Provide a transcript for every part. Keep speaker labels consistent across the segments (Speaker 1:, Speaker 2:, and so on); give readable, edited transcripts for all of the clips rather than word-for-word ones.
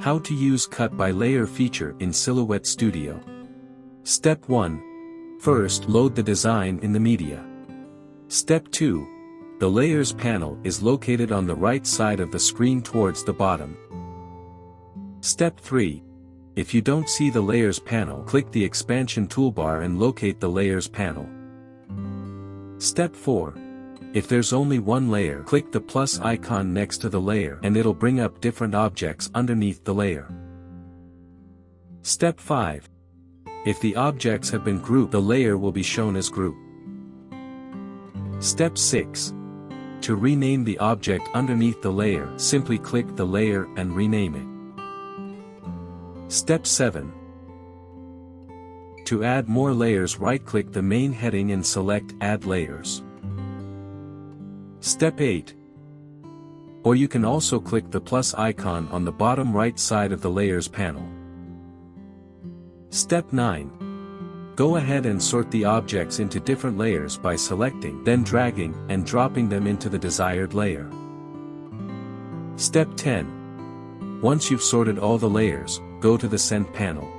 Speaker 1: How to use Cut by Layer feature in Silhouette Studio. Step 1. First, load the design in the media. Step 2. The Layers panel is located on the right side of the screen towards the bottom. Step 3. If you don't see the Layers panel, click the expansion toolbar and locate the Layers panel. Step 4. If there's only one layer, click the plus icon next to the layer and it'll bring up different objects underneath the layer. Step 5. If the objects have been grouped, the layer will be shown as group. Step 6. To rename the object underneath the layer, simply click the layer and rename it. Step 7. To add more layers, right-click the main heading and select Add Layers. Step 8. Or you can also click the plus icon on the bottom right side of the Layers panel. Step 9. Go ahead and sort the objects into different layers by selecting, then dragging and dropping them into the desired layer. Step 10. Once you've sorted all the layers, go to the Send panel.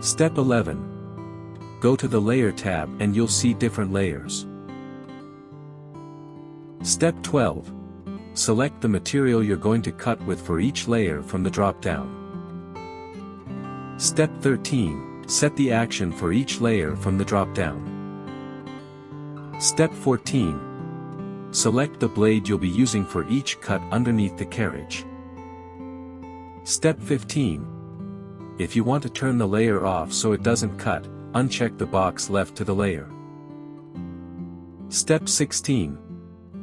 Speaker 1: Step 11. Go to the Layer tab and you'll see different layers. Step 12. Select the material you're going to cut with for each layer from the drop-down. Step 13. Set the action for each layer from the drop-down. Step 14. Select the blade you'll be using for each cut underneath the carriage. Step 15. If you want to turn the layer off so it doesn't cut, uncheck the box left to the layer. Step 16.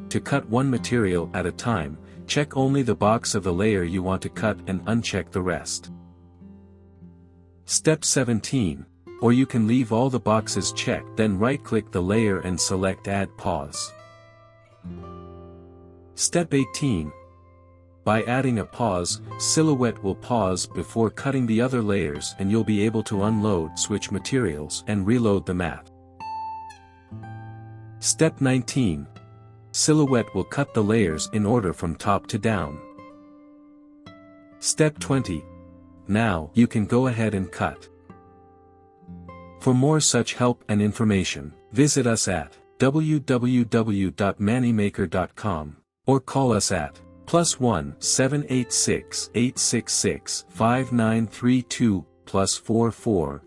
Speaker 1: To cut one material at a time, check only the box of the layer you want to cut and uncheck the rest. Step 17. Or you can leave all the boxes checked, then right-click the layer and select Add Pause. Step 18. By adding a pause, Silhouette will pause before cutting the other layers and you'll be able to unload, switch materials, and reload the mat. Step 19. Silhouette will cut the layers in order from top to down. Step 20. Now, you can go ahead and cut. For more such help and information, visit us at www.manimaker.com or call us at +1 786 866 5932 +44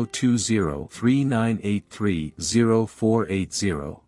Speaker 1: 020 3983 0480.